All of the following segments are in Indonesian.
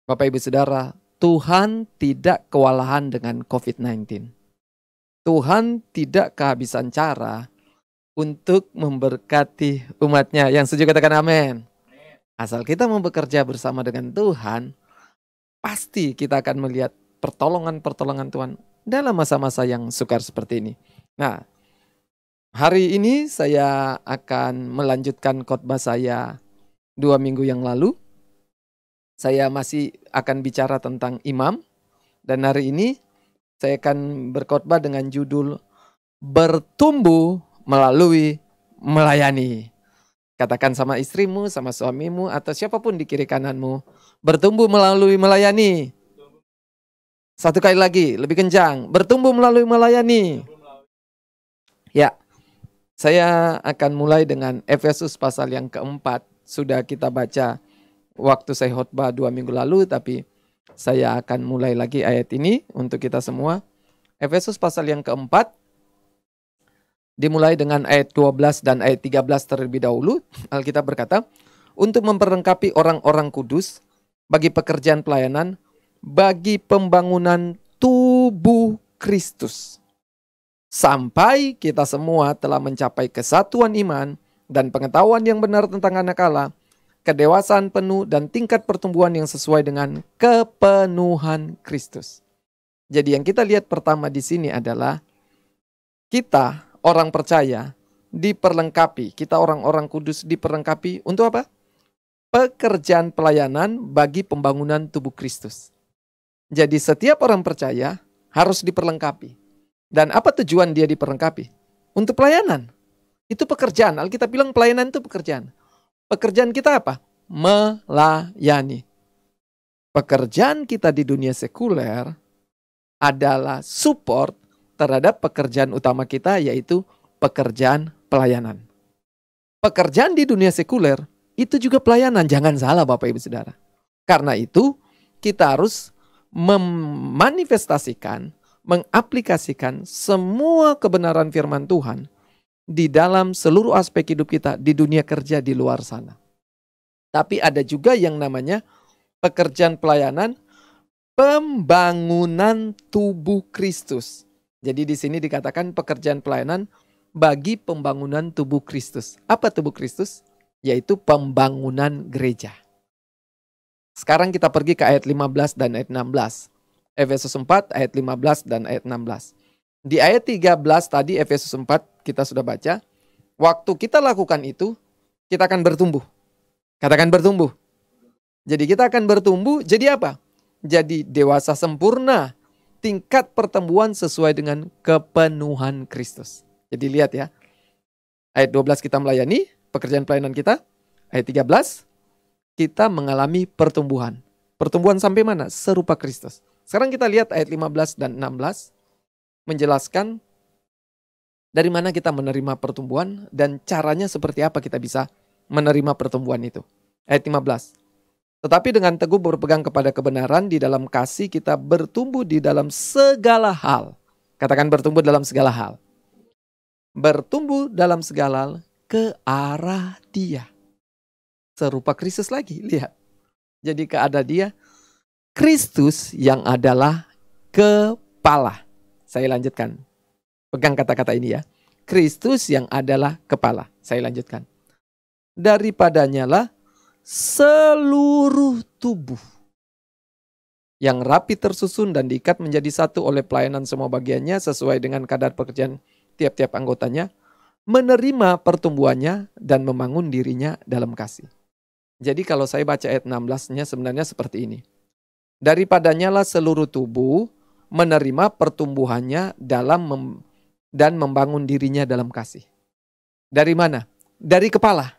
Bapak Ibu Saudara, Tuhan tidak kewalahan dengan COVID-19. Tuhan tidak kehabisan cara untuk memberkati umatnya. Yang setuju katakan amin. Asal kita mau bekerja bersama dengan Tuhan, pasti kita akan melihat pertolongan-pertolongan Tuhan dalam masa-masa yang sukar seperti ini. Nah, hari ini saya akan melanjutkan khotbah saya 2 minggu yang lalu. Saya masih akan bicara tentang imam, dan hari ini saya akan berkhotbah dengan judul bertumbuh melalui melayani. Katakan sama istrimu, sama suamimu, atau siapapun di kiri kananmu, bertumbuh melalui melayani. Satu kali lagi, lebih kencang, bertumbuh melalui melayani. Ya, saya akan mulai dengan Efesus pasal yang keempat. Sudah kita baca waktu saya khotbah 2 minggu lalu, tapi saya akan mulai lagi ayat ini untuk kita semua. Efesus pasal yang keempat, dimulai dengan ayat 12 dan ayat 13 terlebih dahulu. Alkitab berkata, untuk memperlengkapi orang-orang kudus bagi pekerjaan pelayanan, bagi pembangunan tubuh Kristus. Sampai kita semua telah mencapai kesatuan iman dan pengetahuan yang benar tentang anak Allah, kedewasaan penuh dan tingkat pertumbuhan yang sesuai dengan kepenuhan Kristus. Jadi yang kita lihat pertama di sini adalah kita orang percaya diperlengkapi, kita orang-orang kudus diperlengkapi untuk apa? Pekerjaan pelayanan bagi pembangunan tubuh Kristus. Jadi setiap orang percaya harus diperlengkapi. Dan apa tujuan dia diperlengkapi? Untuk pelayanan. Itu pekerjaan. Alkitab bilang pelayanan itu pekerjaan. Pekerjaan kita apa? Melayani. Pekerjaan kita di dunia sekuler adalah support terhadap pekerjaan utama kita, yaitu pekerjaan pelayanan. Pekerjaan di dunia sekuler itu juga pelayanan. Jangan salah Bapak Ibu Saudara. Karena itu kita harus memanifestasikan, mengaplikasikan semua kebenaran firman Tuhan di dalam seluruh aspek hidup kita di dunia kerja di luar sana. Tapi ada juga yang namanya pekerjaan pelayanan pembangunan tubuh Kristus. Jadi di sini dikatakan pekerjaan pelayanan bagi pembangunan tubuh Kristus. Apa tubuh Kristus? Yaitu pembangunan gereja. Sekarang kita pergi ke ayat 15 dan ayat 16. Efesus 4 ayat 15 dan ayat 16. Di ayat 13 tadi Efesus 4 kita sudah baca. Waktu kita lakukan itu, kita akan bertumbuh. Katakan bertumbuh. Jadi kita akan bertumbuh, jadi apa? Jadi dewasa sempurna, tingkat pertumbuhan sesuai dengan kepenuhan Kristus. Jadi lihat ya. Ayat 12 kita melayani, pekerjaan pelayanan kita. Ayat 13, kita mengalami pertumbuhan. Pertumbuhan sampai mana? Serupa Kristus. Sekarang kita lihat ayat 15 dan 16 menjelaskan dari mana kita menerima pertumbuhan dan caranya seperti apa kita bisa menerima pertumbuhan itu. Ayat 15. Tetapi dengan teguh berpegang kepada kebenaran di dalam kasih kita bertumbuh di dalam segala hal. Katakan bertumbuh dalam segala hal. Bertumbuh dalam segala hal ke arah Dia. Serupa Kristus lagi, lihat. Jadi ke arah Dia. Kristus yang adalah kepala. Saya lanjutkan. Pegang kata-kata ini ya. Kristus yang adalah kepala. Saya lanjutkan. Daripadanya lah seluruh tubuh yang rapi tersusun dan diikat menjadi satu oleh pelayanan semua bagiannya sesuai dengan kadar pekerjaan tiap-tiap anggotanya, menerima pertumbuhannya dan membangun dirinya dalam kasih. Jadi kalau saya baca ayat 16-nya sebenarnya seperti ini. Daripadanya lah seluruh tubuh menerima pertumbuhannya dan membangun dirinya dalam kasih. Dari mana? Dari kepala.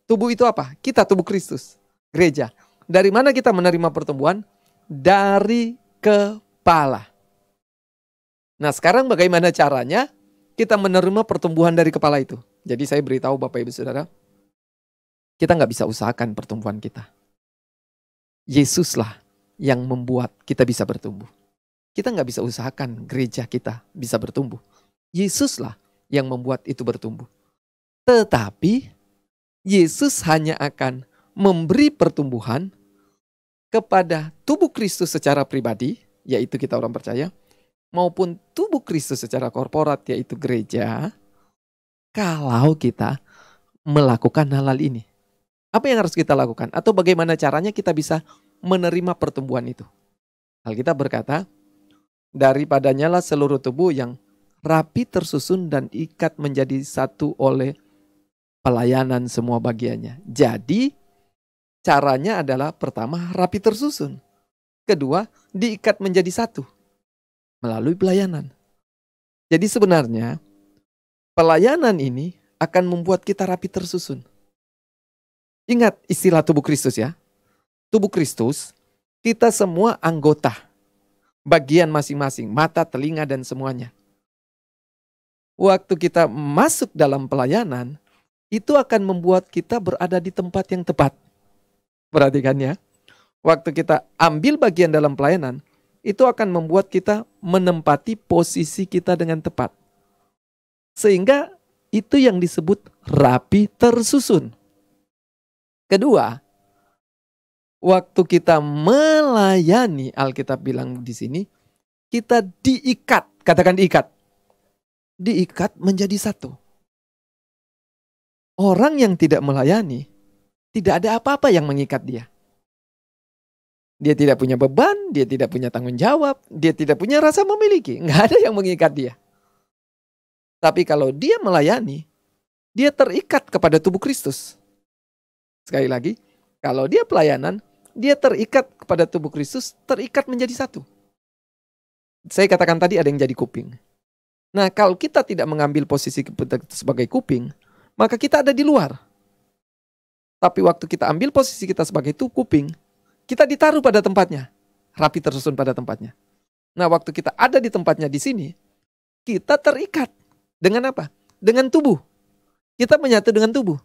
Tubuh itu apa? Kita tubuh Kristus, gereja. Dari mana kita menerima pertumbuhan? Dari kepala. Nah sekarang bagaimana caranya kita menerima pertumbuhan dari kepala itu? Jadi saya beritahu Bapak Ibu Saudara, kita nggak bisa usahakan pertumbuhan kita. Yesuslah yang membuat kita bisa bertumbuh. Kita nggak bisa usahakan gereja kita bisa bertumbuh. Yesuslah yang membuat itu bertumbuh. Tetapi Yesus hanya akan memberi pertumbuhan kepada tubuh Kristus secara pribadi, yaitu kita orang percaya, maupun tubuh Kristus secara korporat, yaitu gereja, kalau kita melakukan hal-hal ini. Apa yang harus kita lakukan? Atau bagaimana caranya kita bisa menerima pertumbuhan itu? Alkitab berkata, daripadanya lah seluruh tubuh yang rapi tersusun dan ikat menjadi satu oleh pelayanan semua bagiannya. Jadi caranya adalah pertama rapi tersusun. Kedua, diikat menjadi satu melalui pelayanan. Jadi sebenarnya pelayanan ini akan membuat kita rapi tersusun. Ingat istilah tubuh Kristus ya. Tubuh Kristus, kita semua anggota. Bagian masing-masing, mata, telinga, dan semuanya. Waktu kita masuk dalam pelayanan, itu akan membuat kita berada di tempat yang tepat. Perhatikan ya. Waktu kita ambil bagian dalam pelayanan, itu akan membuat kita menempati posisi kita dengan tepat. Sehingga itu yang disebut rapi tersusun. Kedua, waktu kita melayani, Alkitab bilang di sini, kita diikat, katakan diikat. Diikat menjadi satu. Orang yang tidak melayani, tidak ada apa-apa yang mengikat dia. Dia tidak punya beban, dia tidak punya tanggung jawab, dia tidak punya rasa memiliki. Nggak ada yang mengikat dia. Tapi kalau dia melayani, dia terikat kepada tubuh Kristus. Sekali lagi, kalau dia pelayanan, dia terikat kepada tubuh Kristus, terikat menjadi satu. Saya katakan tadi ada yang jadi kuping. Nah, kalau kita tidak mengambil posisi sebagai kuping, maka kita ada di luar. Tapi waktu kita ambil posisi kita sebagai itu kuping, kita ditaruh pada tempatnya. Rapi tersusun pada tempatnya. Nah, waktu kita ada di tempatnya di sini, kita terikat. Dengan apa? Dengan tubuh. Kita menyatu dengan tubuh.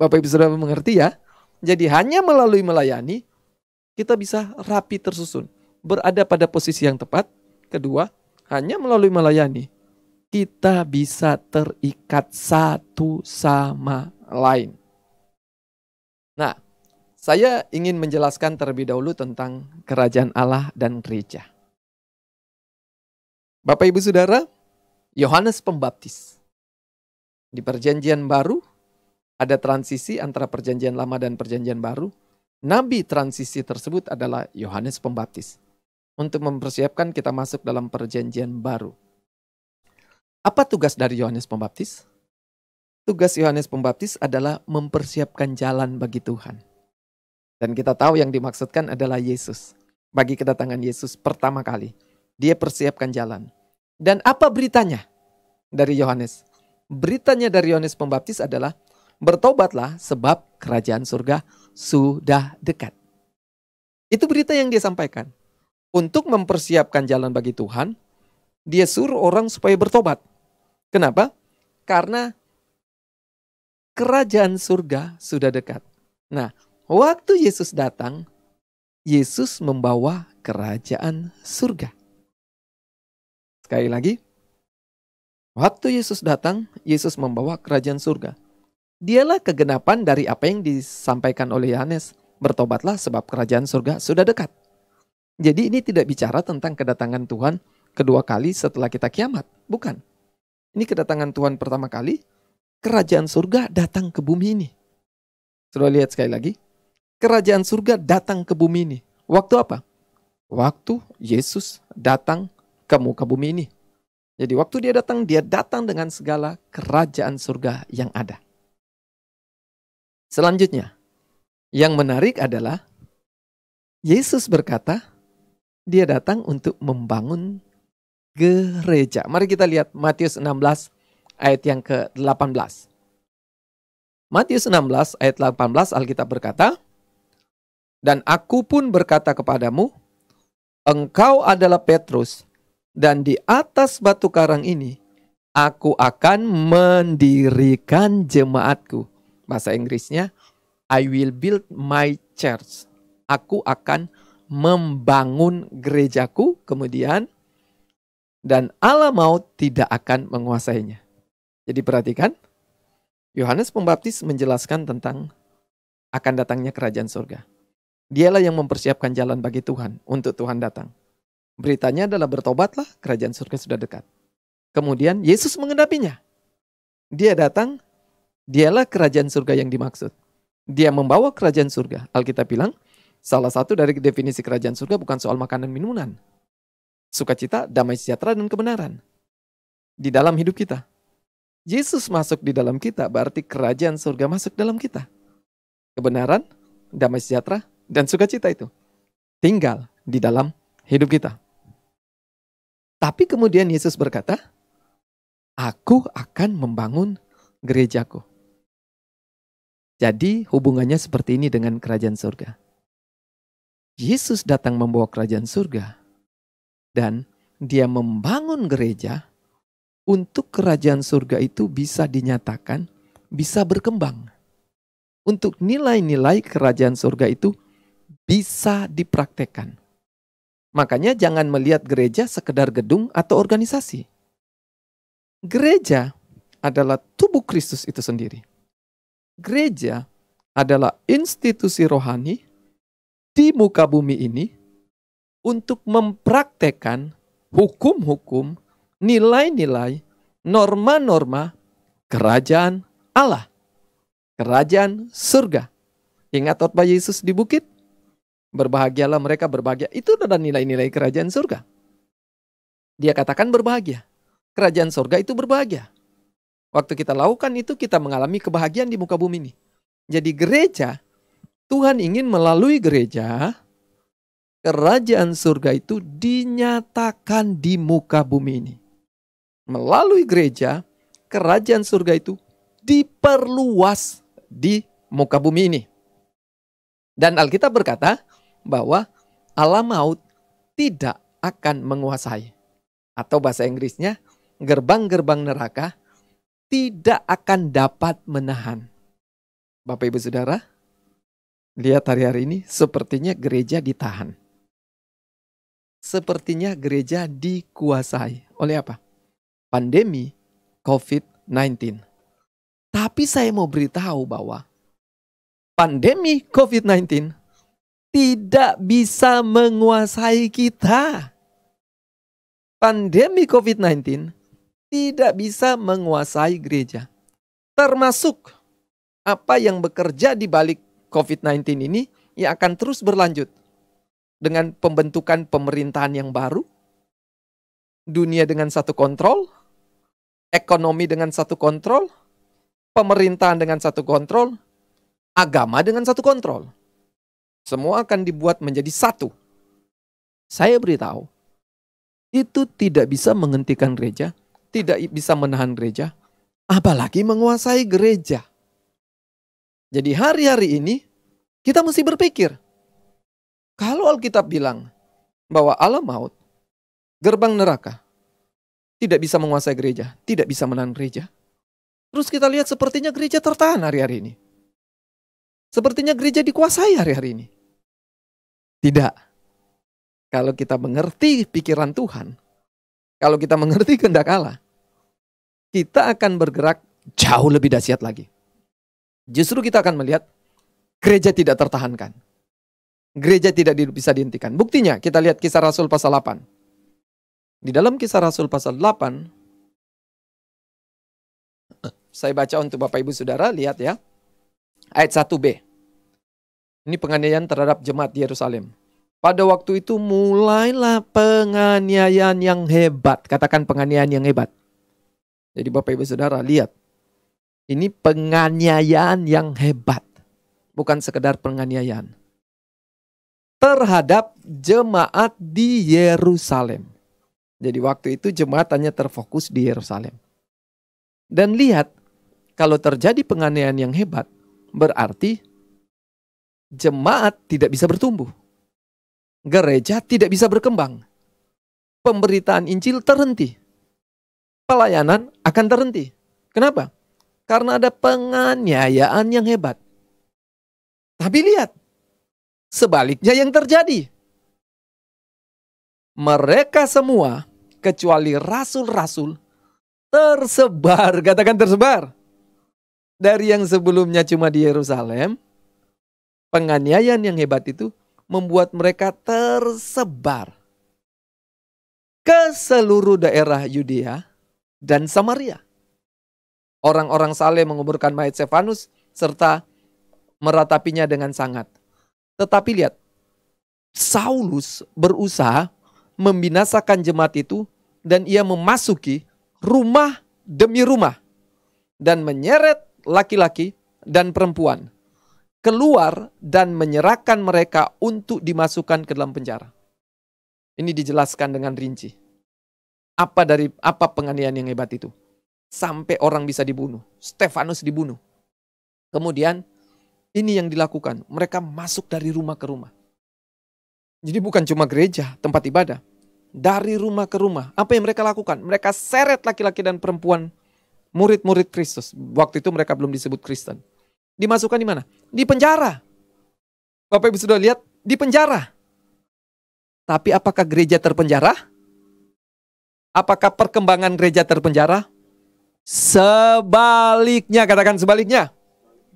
Bapak Ibu Saudara mengerti ya? Jadi hanya melalui melayani, kita bisa rapi tersusun. Berada pada posisi yang tepat. Kedua, hanya melalui melayani, kita bisa terikat satu sama lain. Nah, saya ingin menjelaskan terlebih dahulu tentang kerajaan Allah dan gereja. Bapak Ibu Saudara, Yohanes Pembaptis. Di Perjanjian Baru, ada transisi antara Perjanjian Lama dan Perjanjian Baru. Nabi transisi tersebut adalah Yohanes Pembaptis. Untuk mempersiapkan kita masuk dalam Perjanjian Baru. Apa tugas dari Yohanes Pembaptis? Tugas Yohanes Pembaptis adalah mempersiapkan jalan bagi Tuhan. Dan kita tahu yang dimaksudkan adalah Yesus. Bagi kedatangan Yesus pertama kali, dia persiapkan jalan. Dan apa beritanya dari Yohanes? Beritanya dari Yohanes Pembaptis adalah, bertobatlah sebab kerajaan surga sudah dekat. Itu berita yang dia sampaikan. Untuk mempersiapkan jalan bagi Tuhan, dia suruh orang supaya bertobat. Kenapa? Karena kerajaan surga sudah dekat. Nah, waktu Yesus datang, Yesus membawa kerajaan surga. Sekali lagi, waktu Yesus datang, Yesus membawa kerajaan surga. Dialah kegenapan dari apa yang disampaikan oleh Yohanes. Bertobatlah sebab kerajaan surga sudah dekat. Jadi ini tidak bicara tentang kedatangan Tuhan kedua kali setelah kita kiamat. Bukan. Ini kedatangan Tuhan pertama kali, kerajaan surga datang ke bumi ini. Sudah lihat sekali lagi. Kerajaan surga datang ke bumi ini. Waktu apa? Waktu Yesus datang ke muka bumi ini. Jadi waktu dia datang dengan segala kerajaan surga yang ada. Selanjutnya, yang menarik adalah Yesus berkata, dia datang untuk membangun gereja. Mari kita lihat Matius 16 ayat yang ke-18. Matius 16 ayat 18 Alkitab berkata, dan aku pun berkata kepadamu, engkau adalah Petrus, dan di atas batu karang ini, aku akan mendirikan jemaatku. Bahasa Inggrisnya, I will build my church. Aku akan membangun gerejaku, kemudian, dan Allah maut tidak akan menguasainya. Jadi perhatikan, Yohanes Pembaptis menjelaskan tentang akan datangnya kerajaan surga. Dialah yang mempersiapkan jalan bagi Tuhan untuk Tuhan datang. Beritanya adalah bertobatlah, kerajaan surga sudah dekat. Kemudian Yesus mengenapinya. Dia datang, dialah kerajaan surga yang dimaksud. Dia membawa kerajaan surga. Alkitab bilang, salah satu dari definisi kerajaan surga bukan soal makanan minuman. Sukacita, damai sejahtera, dan kebenaran. Di dalam hidup kita. Yesus masuk di dalam kita, berarti kerajaan surga masuk dalam kita. Kebenaran, damai sejahtera, dan sukacita itu tinggal di dalam hidup kita. Tapi kemudian Yesus berkata, aku akan membangun gerejaku. Jadi hubungannya seperti ini dengan kerajaan surga. Yesus datang membawa kerajaan surga. Dan dia membangun gereja untuk kerajaan surga itu bisa dinyatakan, bisa berkembang. Untuk nilai-nilai kerajaan surga itu bisa dipraktekkan. Makanya jangan melihat gereja sekedar gedung atau organisasi. Gereja adalah tubuh Kristus itu sendiri. Gereja adalah institusi rohani di muka bumi ini untuk mempraktekkan hukum-hukum, nilai-nilai, norma-norma kerajaan Allah. Kerajaan surga. Ingat khotbah Yesus di bukit? Berbahagialah mereka berbahagia. Itu adalah nilai-nilai kerajaan surga. Dia katakan berbahagia. Kerajaan surga itu berbahagia. Waktu kita lakukan itu, kita mengalami kebahagiaan di muka bumi ini. Jadi gereja, Tuhan ingin melalui gereja, kerajaan surga itu dinyatakan di muka bumi ini. Melalui gereja, kerajaan surga itu diperluas di muka bumi ini. Dan Alkitab berkata bahwa alam maut tidak akan menguasai. Atau bahasa Inggrisnya, gerbang-gerbang neraka tidak akan dapat menahan. Bapak Ibu Saudara, lihat hari-hari ini sepertinya gereja ditahan. Sepertinya gereja dikuasai. Oleh apa? Pandemi COVID-19. Tapi saya mau beritahu bahwa pandemi COVID-19 tidak bisa menguasai kita. Pandemi COVID-19 tidak bisa menguasai gereja. Termasuk apa yang bekerja di balik COVID-19 ini yang akan terus berlanjut. Dengan pembentukan pemerintahan yang baru, dunia dengan satu kontrol, ekonomi dengan satu kontrol, pemerintahan dengan satu kontrol, agama dengan satu kontrol. Semua akan dibuat menjadi satu. Saya beritahu, itu tidak bisa menghentikan gereja, tidak bisa menahan gereja, apalagi menguasai gereja. Jadi hari-hari ini kita mesti berpikir, kalau Alkitab bilang bahwa alam maut, gerbang neraka, tidak bisa menguasai gereja, tidak bisa menahan gereja. Terus kita lihat sepertinya gereja tertahan hari-hari ini. Sepertinya gereja dikuasai hari-hari ini. Tidak. Kalau kita mengerti pikiran Tuhan, kalau kita mengerti kehendak Allah, kita akan bergerak jauh lebih dahsyat lagi. Justru kita akan melihat gereja tidak tertahankan. Gereja tidak bisa dihentikan. Buktinya kita lihat Kisah Rasul pasal 8. Di dalam Kisah Rasul pasal 8, saya baca untuk Bapak Ibu Saudara, lihat ya. Ayat 1b. Ini penganiayaan terhadap jemaat di Yerusalem. Pada waktu itu mulailah penganiayaan yang hebat. Katakan penganiayaan yang hebat. Jadi Bapak Ibu Saudara lihat. Ini penganiayaan yang hebat. Bukan sekedar penganiayaan. Terhadap jemaat di Yerusalem. Jadi waktu itu jemaat hanya terfokus di Yerusalem. Dan lihat, kalau terjadi penganiayaan yang hebat, berarti jemaat tidak bisa bertumbuh. Gereja tidak bisa berkembang. Pemberitaan Injil terhenti. Pelayanan akan terhenti. Kenapa? Karena ada penganiayaan yang hebat. Tapi lihat, sebaliknya yang terjadi. Mereka semua, kecuali rasul-rasul, tersebar. Katakan tersebar. Dari yang sebelumnya cuma di Yerusalem, Penganiayaan yang hebat itu membuat mereka tersebar ke seluruh daerah Yudea dan Samaria. Orang-orang saleh menguburkan mayat Stefanus serta meratapinya dengan sangat. Tetapi lihat, Saulus berusaha membinasakan jemaat itu dan ia memasuki rumah demi rumah dan menyeret laki-laki dan perempuan keluar dan menyerahkan mereka untuk dimasukkan ke dalam penjara. Ini dijelaskan dengan rinci. Apa penganiayaan yang hebat itu? Sampai orang bisa dibunuh. Stefanus dibunuh. Kemudian ini yang dilakukan. Mereka masuk dari rumah ke rumah. Jadi bukan cuma gereja, tempat ibadah. Dari rumah ke rumah. Apa yang mereka lakukan? Mereka seret laki-laki dan perempuan murid-murid Kristus. Waktu itu mereka belum disebut Kristen. Dimasukkan di mana? Di penjara. Bapak Ibu sudah lihat? Di penjara. Tapi apakah gereja terpenjara? Apakah perkembangan gereja terpenjara? Sebaliknya, katakan sebaliknya.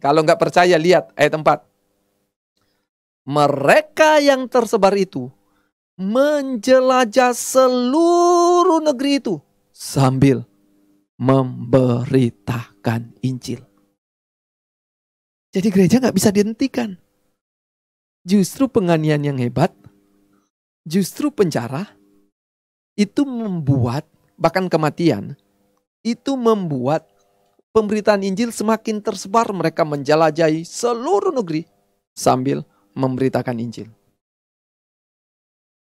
Kalau nggak percaya, lihat ayat 4. Mereka yang tersebar itu menjelajah seluruh negeri itu sambil memberitakan Injil. Jadi gereja nggak bisa dihentikan. Justru penganiayaan yang hebat, justru penjara, itu membuat, bahkan kematian, itu membuat pemberitaan Injil semakin tersebar. Mereka menjelajahi seluruh negeri sambil memberitakan Injil.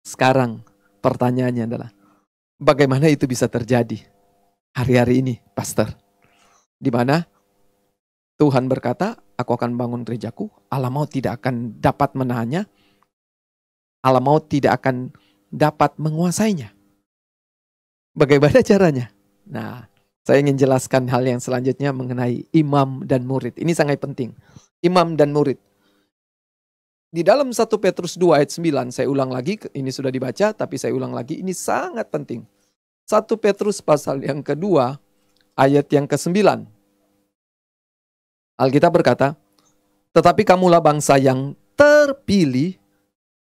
Sekarang pertanyaannya adalah, bagaimana itu bisa terjadi hari-hari ini, Pastor? Di mana Tuhan berkata, aku akan bangun gerejaku, alam maut tidak akan dapat menahannya, alam maut tidak akan dapat menguasainya. Bagaimana caranya? Nah, saya ingin jelaskan hal yang selanjutnya mengenai imam dan murid. Ini sangat penting. Imam dan murid. Di dalam 1 Petrus 2 ayat 9, saya ulang lagi, ini sudah dibaca, tapi saya ulang lagi, ini sangat penting. 1 Petrus pasal yang kedua, ayat yang ke-9. Alkitab berkata, tetapi kamulah bangsa yang terpilih,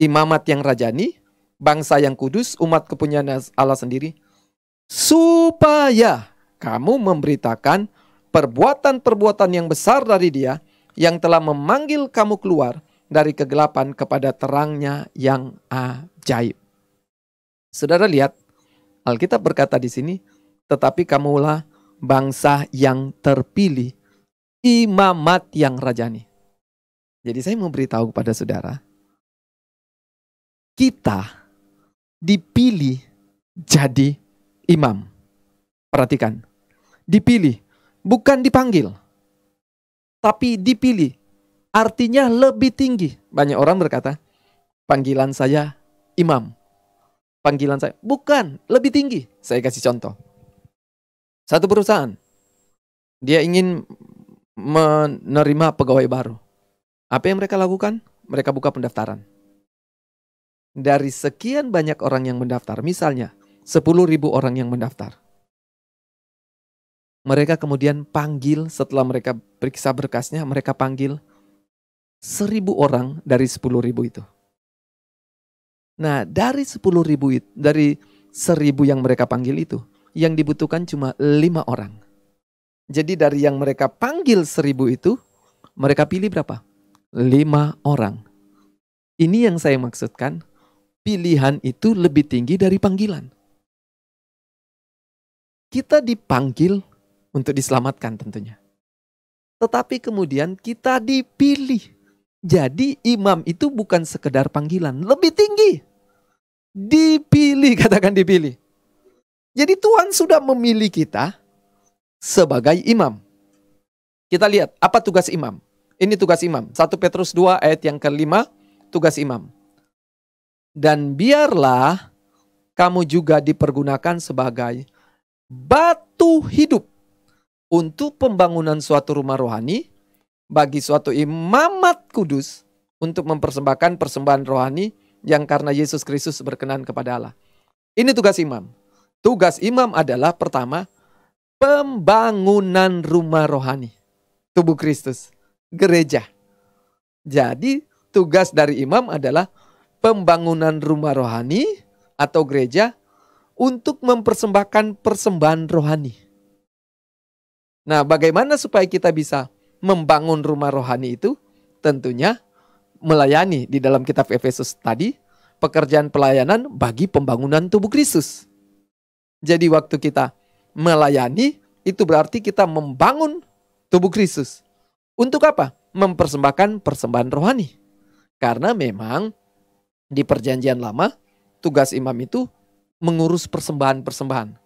imamat yang rajani, bangsa yang kudus, umat kepunyaan Allah sendiri, supaya kamu memberitakan perbuatan-perbuatan yang besar dari Dia yang telah memanggil kamu keluar dari kegelapan kepada terangnya yang ajaib. Saudara lihat, Alkitab berkata di sini, tetapi kamulah bangsa yang terpilih, imamat yang rajani. Jadi saya mau beritahu kepada saudara, kita dipilih jadi imam. Perhatikan, dipilih, bukan dipanggil, tapi dipilih. Artinya lebih tinggi. Banyak orang berkata, panggilan saya imam. Panggilan saya, bukan, lebih tinggi. Saya kasih contoh. Satu perusahaan, dia ingin menerima pegawai baru. Apa yang mereka lakukan? Mereka buka pendaftaran. Dari sekian banyak orang yang mendaftar, misalnya 10.000 orang yang mendaftar. Mereka kemudian panggil, setelah mereka periksa berkasnya, mereka panggil 1.000 orang dari 10.000 itu. Nah, dari 10.000 itu, dari 1.000 yang mereka panggil itu, yang dibutuhkan cuma 5 orang. Jadi dari yang mereka panggil 1.000 itu, mereka pilih berapa? 5 orang. Ini yang saya maksudkan, pilihan itu lebih tinggi dari panggilan. Kita dipanggil untuk diselamatkan tentunya. Tetapi kemudian kita dipilih. Jadi imam itu bukan sekedar panggilan, lebih tinggi. Dipilih, katakan dipilih. Jadi Tuhan sudah memilih kita sebagai imam. Kita lihat apa tugas imam. Ini tugas imam. 1 Petrus 2 ayat yang ke-5, tugas imam. Dan biarlah kamu juga dipergunakan sebagai batu hidup untuk pembangunan suatu rumah rohani, bagi suatu imamat kudus untuk mempersembahkan persembahan rohani yang karena Yesus Kristus berkenan kepada Allah. Ini tugas imam. Tugas imam adalah pertama, pembangunan rumah rohani. Tubuh Kristus, gereja. Jadi tugas dari imam adalah pembangunan rumah rohani atau gereja untuk mempersembahkan persembahan rohani. Nah, bagaimana supaya kita bisa membangun rumah rohani itu? Tentunya melayani di dalam kitab Efesus tadi, pekerjaan pelayanan bagi pembangunan tubuh Kristus. Jadi waktu kita melayani, itu berarti kita membangun tubuh Kristus. Untuk apa? Mempersembahkan persembahan rohani. Karena memang di perjanjian lama, tugas imam itu mengurus persembahan-persembahan.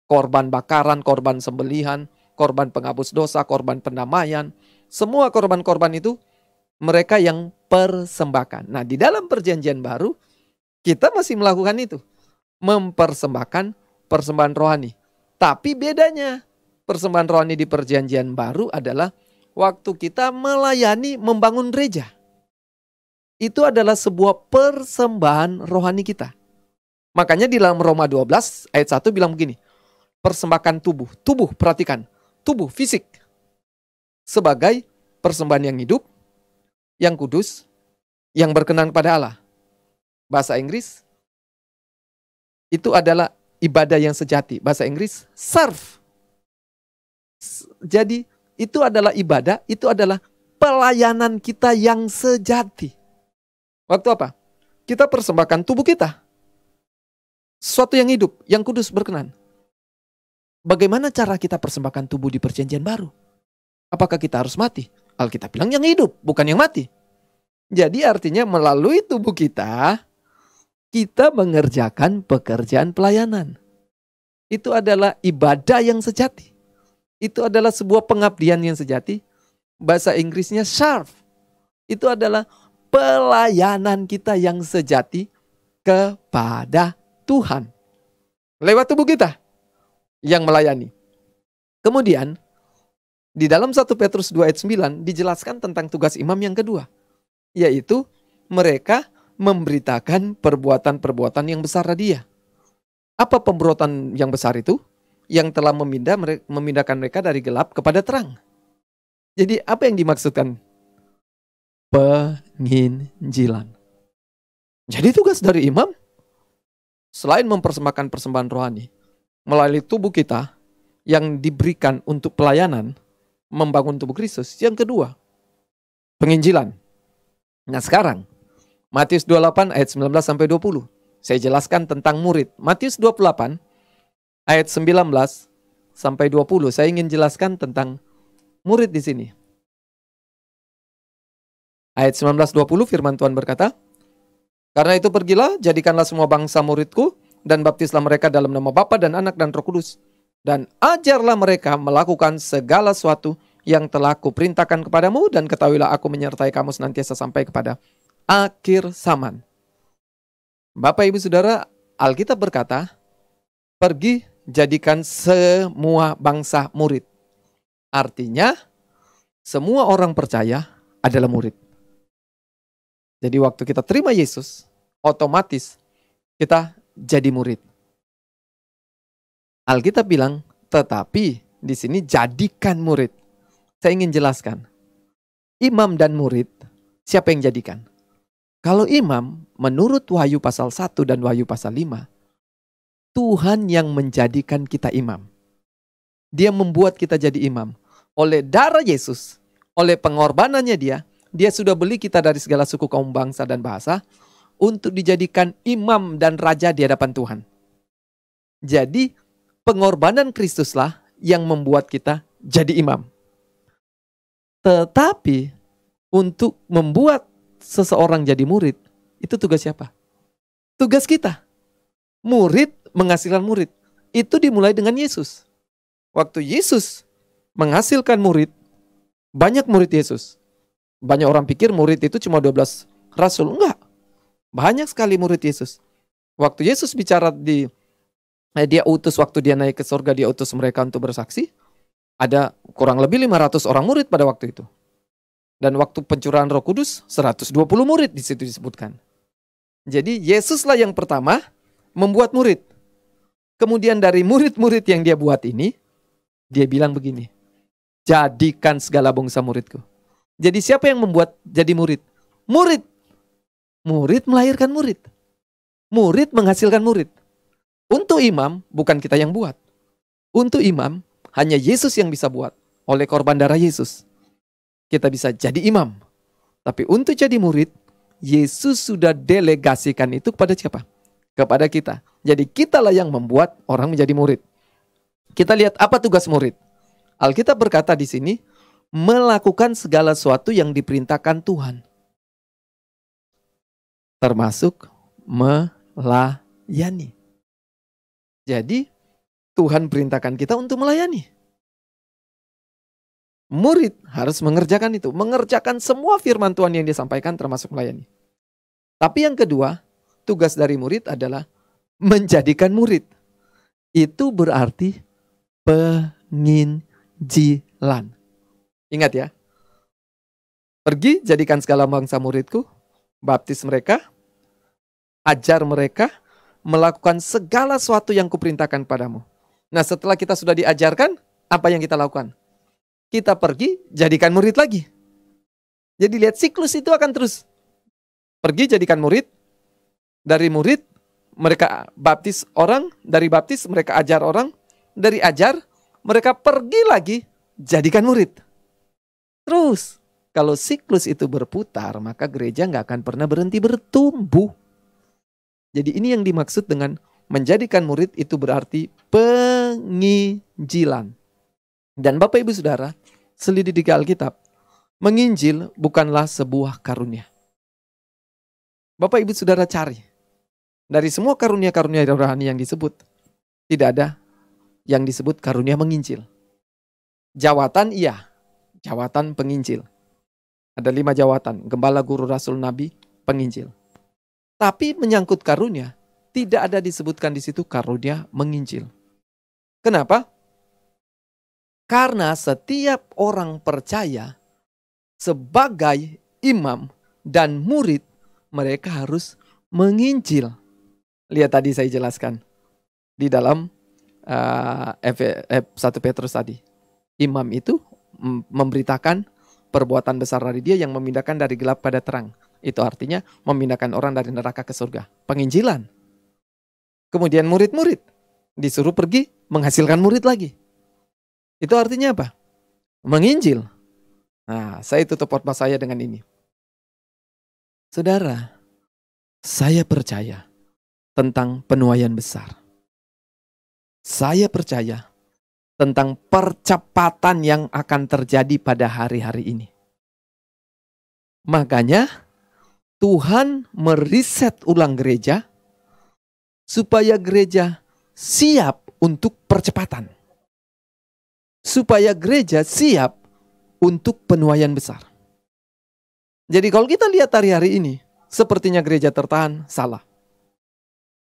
Korban bakaran, korban sembelihan, korban penghapus dosa, korban pendamaian. Semua korban-korban itu mereka yang persembahkan. Nah, di dalam perjanjian baru, kita masih melakukan itu. Mempersembahkan persembahan rohani. Tapi bedanya, persembahan rohani di perjanjian baru adalah waktu kita melayani membangun gereja. Itu adalah sebuah persembahan rohani kita. Makanya di dalam Roma 12 ayat 1 bilang begini. Persembahkan tubuh. Tubuh, perhatikan. Tubuh, fisik. Sebagai persembahan yang hidup, yang kudus, yang berkenan kepada Allah. Bahasa Inggris, itu adalah ibadah yang sejati. Bahasa Inggris, serve. Jadi itu adalah ibadah, itu adalah pelayanan kita yang sejati. Waktu apa? Kita persembahkan tubuh kita. Sesuatu yang hidup, yang kudus, berkenan. Bagaimana cara kita persembahkan tubuh di perjanjian baru? Apakah kita harus mati? Alkitab bilang yang hidup, bukan yang mati. Jadi artinya melalui tubuh kita mengerjakan pekerjaan pelayanan. Itu adalah ibadah yang sejati. Itu adalah sebuah pengabdian yang sejati. Bahasa Inggrisnya serve. Itu adalah pelayanan kita yang sejati kepada Tuhan. Lewat tubuh kita yang melayani. Kemudian di dalam 1 Petrus 2 ayat 9 dijelaskan tentang tugas imam yang kedua. Yaitu mereka memberitakan perbuatan-perbuatan yang besar dia. Apa perbuatan yang besar itu? Yang telah memindahkan mereka dari gelap kepada terang. Jadi apa yang dimaksudkan? Penginjilan. Jadi tugas dari imam, selain mempersembahkan persembahan rohani, melalui tubuh kita yang diberikan untuk pelayanan, membangun tubuh Kristus. Yang kedua, penginjilan. Nah sekarang, Matius 28 ayat 19 sampai 20. Saya jelaskan tentang murid. Matius 28 ayat 19 sampai 20. Saya ingin jelaskan tentang murid di sini. Ayat 19-20 firman Tuhan berkata, karena itu pergilah, jadikanlah semua bangsa muridku, dan baptislah mereka dalam nama Bapa dan Anak dan Roh Kudus. Dan ajarlah mereka melakukan segala sesuatu yang telah kuperintahkan kepadamu, dan ketahuilah aku menyertai kamu senantiasa sampai kepada akhir zaman. Bapak Ibu Saudara, Alkitab berkata, pergi jadikan semua bangsa murid. Artinya, semua orang percaya adalah murid. Jadi waktu kita terima Yesus, otomatis kita jadi murid. Alkitab bilang, tetapi di sini jadikan murid. Saya ingin jelaskan. Imam dan murid, siapa yang jadikan? Kalau imam, menurut Wahyu pasal 1 dan Wahyu pasal 5, Tuhan yang menjadikan kita imam. Dia membuat kita jadi imam. Oleh darah Yesus, oleh pengorbanannya dia sudah beli kita dari segala suku, kaum, bangsa, dan bahasa untuk dijadikan imam dan raja di hadapan Tuhan. Jadi, pengorbanan Kristuslah yang membuat kita jadi imam. Tetapi, untuk membuat seseorang jadi murid, itu tugas siapa? Tugas kita. Murid menghasilkan murid. Itu dimulai dengan Yesus. Waktu Yesus menghasilkan murid, banyak murid Yesus. Banyak orang pikir murid itu cuma 12 rasul. Enggak. Banyak sekali murid Yesus. Waktu Yesus bicara dia utus waktu dia naik ke surga, dia utus mereka untuk bersaksi. Ada kurang lebih 500 orang murid pada waktu itu. Dan waktu pencurahan Roh Kudus, 120 murid di situ disebutkan. Jadi Yesuslah yang pertama membuat murid. Kemudian dari murid-murid yang dia buat ini, dia bilang begini, jadikan segala bangsa muridku. Jadi siapa yang membuat jadi murid? Murid. Murid melahirkan murid. Murid menghasilkan murid. Untuk imam, bukan kita yang buat. Untuk imam, hanya Yesus yang bisa buat. Oleh korban darah Yesus, kita bisa jadi imam. Tapi untuk jadi murid, Yesus sudah delegasikan itu kepada siapa? Kepada kita. Jadi kitalah yang membuat orang menjadi murid. Kita lihat apa tugas murid. Alkitab berkata di sini, melakukan segala sesuatu yang diperintahkan Tuhan. Termasuk melayani. Jadi Tuhan perintahkan kita untuk melayani. Murid harus mengerjakan itu. Mengerjakan semua firman Tuhan yang disampaikan termasuk melayani. Tapi yang kedua, tugas dari murid adalah menjadikan murid. Itu berarti penginjilan. Ingat ya. Pergi jadikan segala bangsa muridku. Baptis mereka. Ajar mereka. Melakukan segala sesuatu yang kuperintahkan padamu. Nah, setelah kita sudah diajarkan, apa yang kita lakukan? Kita pergi, jadikan murid lagi. Jadi lihat siklus itu akan terus. Pergi, jadikan murid. Dari murid, mereka baptis orang. Dari baptis, mereka ajar orang. Dari ajar, mereka pergi lagi, jadikan murid. Terus, kalau siklus itu berputar, maka gereja nggak akan pernah berhenti bertumbuh. Jadi ini yang dimaksud dengan menjadikan murid itu berarti penginjilan. Dan Bapak Ibu Saudara, selidiki Alkitab, menginjil bukanlah sebuah karunia. Bapak Ibu Saudara cari, dari semua karunia-karunia rohani yang disebut, tidak ada yang disebut karunia menginjil. Jawatan iya, jawatan penginjil. Ada 5 jawatan, gembala, guru, rasul, nabi, penginjil. Tapi menyangkut karunia, tidak ada disebutkan di situ karunia menginjil. Kenapa? Karena setiap orang percaya sebagai imam dan murid, mereka harus menginjil. Lihat tadi saya jelaskan di dalam 1 Petrus tadi. Imam itu memberitakan perbuatan besar dari dia yang memindahkan dari gelap pada terang. Itu artinya memindahkan orang dari neraka ke surga. Penginjilan. Kemudian murid-murid disuruh pergi menghasilkan murid lagi. Itu artinya apa? Menginjil. Nah, saya tutup khotbah saya dengan ini. Saudara, saya percaya tentang penuaian besar. Saya percaya tentang percepatan yang akan terjadi pada hari-hari ini. Makanya Tuhan meriset ulang gereja supaya gereja siap untuk percepatan. Supaya gereja siap untuk penuaian besar. Jadi kalau kita lihat hari-hari ini, sepertinya gereja tertahan, salah.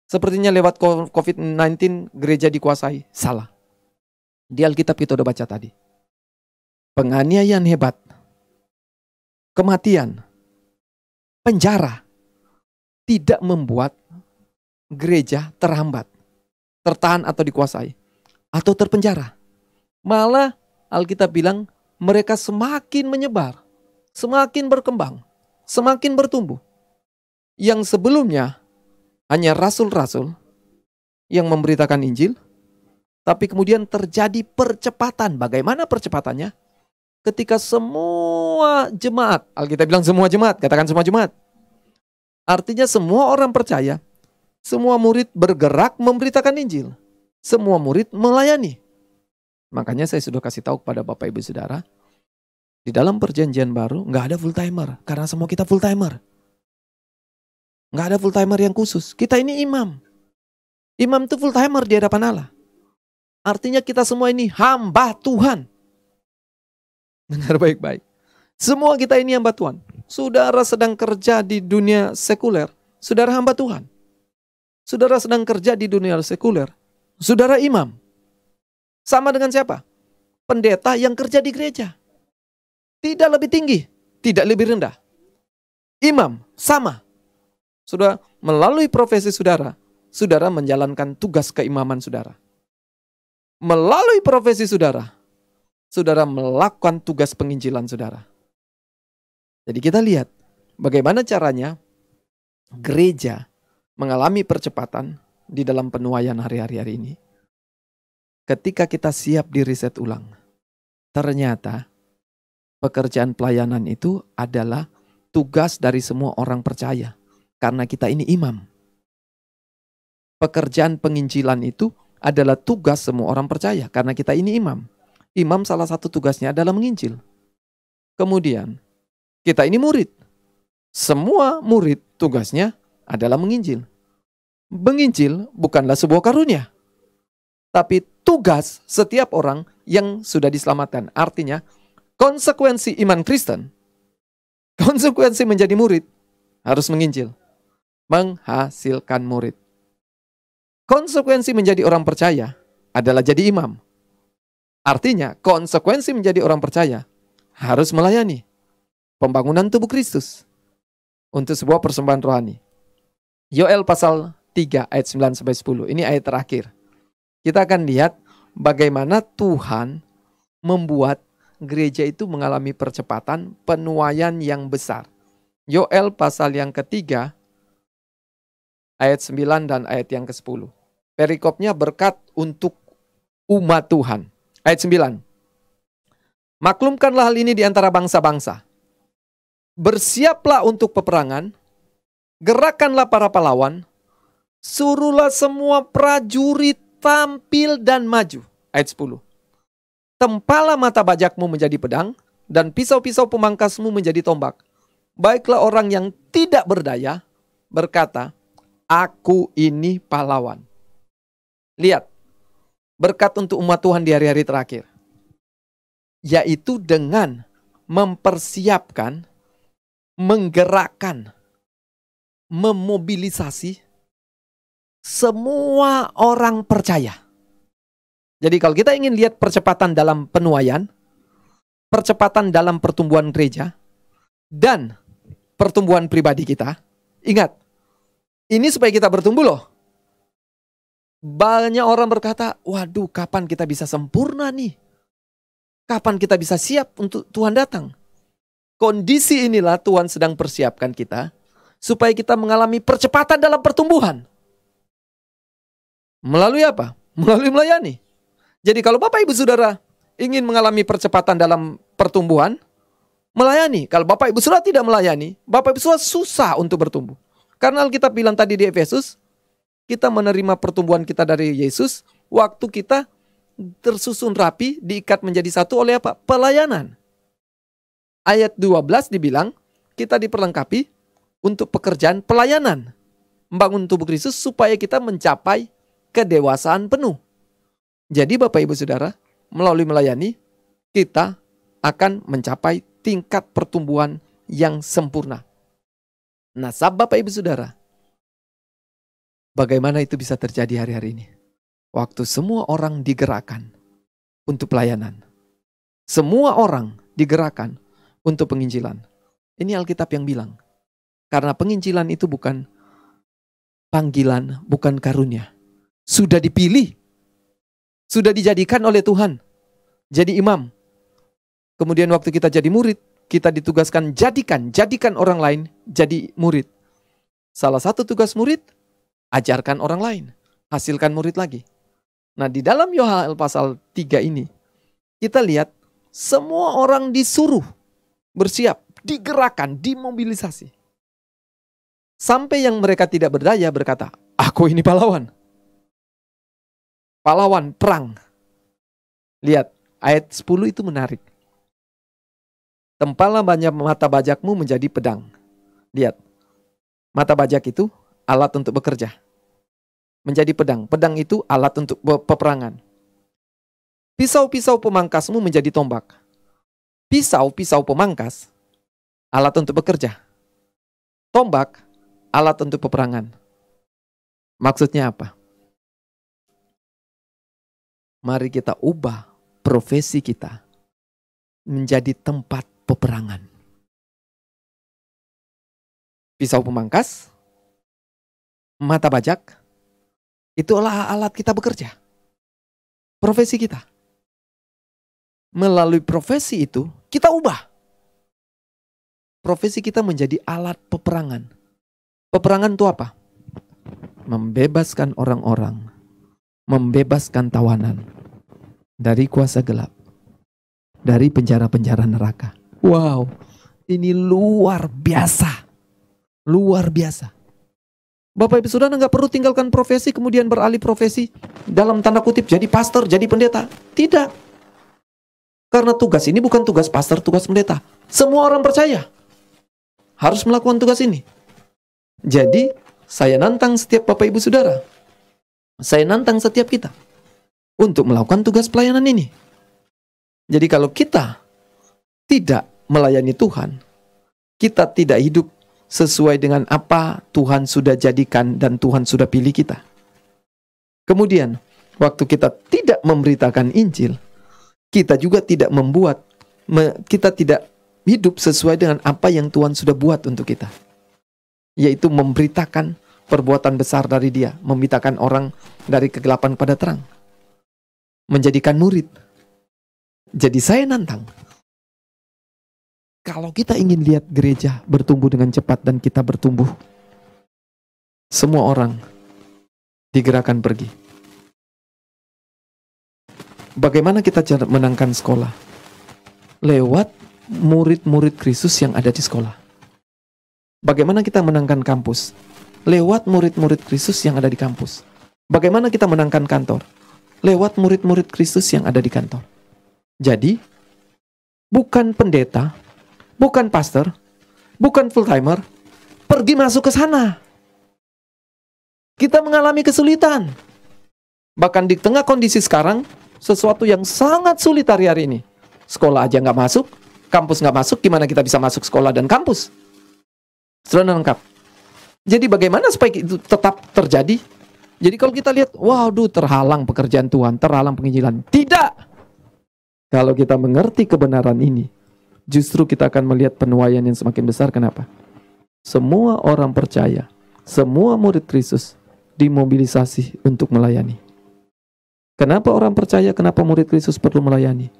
Sepertinya lewat COVID-19 gereja dikuasai, salah. Di Alkitab kita udah baca tadi. Penganiayaan hebat, kematian, penjara, tidak membuat gereja terhambat, tertahan atau dikuasai, atau terpenjara. Malah Alkitab bilang mereka semakin menyebar, semakin berkembang, semakin bertumbuh. Yang sebelumnya hanya rasul-rasul yang memberitakan Injil, tapi kemudian terjadi percepatan. Bagaimana percepatannya? Ketika semua jemaat, Alkitab bilang semua jemaat, katakan semua jemaat. Artinya semua orang percaya, semua murid bergerak memberitakan Injil. Semua murid melayani. Makanya saya sudah kasih tahu kepada Bapak Ibu Saudara, di dalam perjanjian baru nggak ada full timer, karena semua kita full timer. Nggak ada full timer yang khusus. Kita ini imam. Imam itu full timer di hadapan Allah. Artinya kita semua ini hamba Tuhan. Dengar baik-baik. Semua kita ini hamba Tuhan. Saudara sedang kerja di dunia sekuler, saudara hamba Tuhan. Saudara sedang kerja di dunia sekuler, saudara imam. Sama dengan siapa? Pendeta yang kerja di gereja. Tidak lebih tinggi, tidak lebih rendah. Imam, sama. Sudah melalui profesi saudara, saudara menjalankan tugas keimaman saudara. Melalui profesi saudara, saudara melakukan tugas penginjilan saudara. Jadi kita lihat, bagaimana caranya gereja mengalami percepatan di dalam penuaian hari-hari ini? Ketika kita siap di riset ulang, ternyata pekerjaan pelayanan itu adalah tugas dari semua orang percaya. Karena kita ini imam. Pekerjaan penginjilan itu adalah tugas semua orang percaya. Karena kita ini imam. Imam salah satu tugasnya adalah menginjil. Kemudian, kita ini murid. Semua murid tugasnya adalah menginjil. Menginjil bukanlah sebuah karunia. Tapi tugas setiap orang yang sudah diselamatkan. Artinya, konsekuensi iman Kristen, konsekuensi menjadi murid, harus menginjil. Menghasilkan murid. Konsekuensi menjadi orang percaya adalah jadi imam. Artinya, konsekuensi menjadi orang percaya harus melayani pembangunan tubuh Kristus untuk sebuah persembahan rohani. Yoel pasal 3 ayat 9-10. Ini ayat terakhir. Kita akan lihat bagaimana Tuhan membuat gereja itu mengalami percepatan penuaian yang besar. Yoel pasal yang ketiga ayat 9 dan ayat yang ke-10. Perikopnya berkat untuk umat Tuhan. Ayat 9. Maklumkanlah hal ini di antara bangsa-bangsa. Bersiaplah untuk peperangan. Gerakkanlah para pahlawan. Suruhlah semua prajurit tampil dan maju. Ayat 10. Tempalah mata bajakmu menjadi pedang, dan pisau-pisau pemangkasmu menjadi tombak. Baiklah orang yang tidak berdaya berkata, aku ini pahlawan. Lihat, berkat untuk umat Tuhan di hari-hari terakhir. Yaitu dengan mempersiapkan, menggerakkan, memobilisasi semua orang percaya. Jadi kalau kita ingin lihat percepatan dalam penuaian, percepatan dalam pertumbuhan gereja, dan pertumbuhan pribadi kita, ingat, ini supaya kita bertumbuh loh. Banyak orang berkata, waduh kapan kita bisa sempurna nih? Kapan kita bisa siap untuk Tuhan datang? Kondisi inilah Tuhan sedang persiapkan kita, supaya kita mengalami percepatan dalam pertumbuhan. Melalui apa? Melalui melayani. Jadi kalau Bapak Ibu Saudara ingin mengalami percepatan dalam pertumbuhan, melayani. Kalau Bapak Ibu Saudara tidak melayani, Bapak Ibu Saudara susah untuk bertumbuh. Karena Alkitab bilang tadi di Efesus, kita menerima pertumbuhan kita dari Yesus, waktu kita tersusun rapi, diikat menjadi satu oleh apa? Pelayanan. Ayat 12 dibilang, kita diperlengkapi untuk pekerjaan pelayanan. Membangun tubuh Kristus supaya kita mencapai kedewasaan penuh. Jadi Bapak Ibu Saudara, melalui melayani, kita akan mencapai tingkat pertumbuhan yang sempurna. Nah, Bapak Ibu Saudara, bagaimana itu bisa terjadi hari-hari ini? Waktu semua orang digerakkan untuk pelayanan. Semua orang digerakkan untuk penginjilan. Ini Alkitab yang bilang. Karena penginjilan itu bukan panggilan, bukan karunia. Sudah dipilih. Sudah dijadikan oleh Tuhan. Jadi imam. Kemudian waktu kita jadi murid, kita ditugaskan jadikan orang lain jadi murid. Salah satu tugas murid, ajarkan orang lain, hasilkan murid lagi. Nah, di dalam Yoel pasal 3 ini, kita lihat semua orang disuruh bersiap, digerakkan, dimobilisasi. Sampai yang mereka tidak berdaya berkata, aku ini pahlawan. Pahlawan perang. Lihat, ayat 10 itu menarik. Tempalah banyak mata bajakmu menjadi pedang. Lihat, mata bajak itu alat untuk bekerja. Menjadi pedang. Pedang itu alat untuk peperangan. Pisau-pisau pemangkasmu menjadi tombak. Pisau-pisau pemangkas, alat untuk bekerja. Tombak, alat untuk peperangan. Maksudnya apa? Mari kita ubah profesi kita menjadi tempat peperangan. Pisau pemangkas, mata bajak, itulah alat kita bekerja. Profesi kita. Melalui profesi itu, kita ubah profesi kita menjadi alat peperangan. Peperangan itu apa? Membebaskan orang-orang, membebaskan tawanan dari kuasa gelap, dari penjara-penjara neraka. Wow, ini luar biasa. Luar biasa. Bapak Ibu Saudara nggak perlu tinggalkan profesi kemudian beralih profesi dalam tanda kutip jadi pastor, jadi pendeta. Tidak. Karena tugas ini bukan tugas pastor, tugas pendeta. Semua orang percaya harus melakukan tugas ini. Jadi, saya nantang setiap Bapak Ibu Saudara. Saya nantang setiap kita untuk melakukan tugas pelayanan ini. Jadi kalau kita tidak melayani Tuhan, kita tidak hidup sesuai dengan apa Tuhan sudah jadikan dan Tuhan sudah pilih kita. Kemudian, waktu kita tidak memberitakan Injil, kita juga tidak kita tidak hidup sesuai dengan apa yang Tuhan sudah buat untuk kita. Yaitu memberitakan perbuatan besar dari Dia, memberitakan orang dari kegelapan pada terang, menjadikan murid. Jadi saya nantang, kalau kita ingin lihat gereja bertumbuh dengan cepat dan kita bertumbuh, semua orang digerakkan pergi. Bagaimana kita cara menangkan sekolah? Lewat murid-murid Kristus yang ada di sekolah. Bagaimana kita menangkan kampus? Lewat murid-murid Kristus yang ada di kampus. Bagaimana kita menangkan kantor? Lewat murid-murid Kristus yang ada di kantor. Jadi, bukan pendeta, bukan pastor, bukan full-timer, pergi masuk ke sana. Kita mengalami kesulitan. Bahkan di tengah kondisi sekarang, sesuatu yang sangat sulit hari-hari ini. Sekolah aja nggak masuk, kampus nggak masuk, gimana kita bisa masuk sekolah dan kampus? Sudah lengkap. Jadi bagaimana supaya itu tetap terjadi? Jadi kalau kita lihat, waduh terhalang pekerjaan Tuhan, terhalang penginjilan. Tidak! Kalau kita mengerti kebenaran ini, justru kita akan melihat penuaian yang semakin besar. Kenapa? Semua orang percaya, semua murid Kristus dimobilisasi untuk melayani. Kenapa orang percaya, kenapa murid Kristus perlu melayani?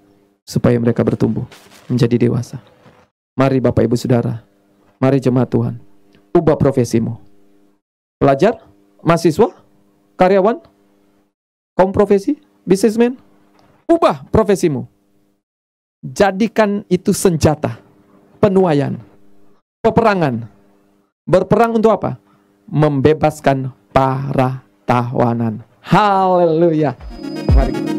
Supaya mereka bertumbuh, menjadi dewasa. Mari Bapak Ibu Saudara, mari jemaat Tuhan, ubah profesimu. Pelajar, mahasiswa, karyawan, kaum profesi, bisnismen, ubah profesimu. Jadikan itu senjata, penuaian, peperangan. Berperang untuk apa? Membebaskan para tawanan. Haleluya. Mari kita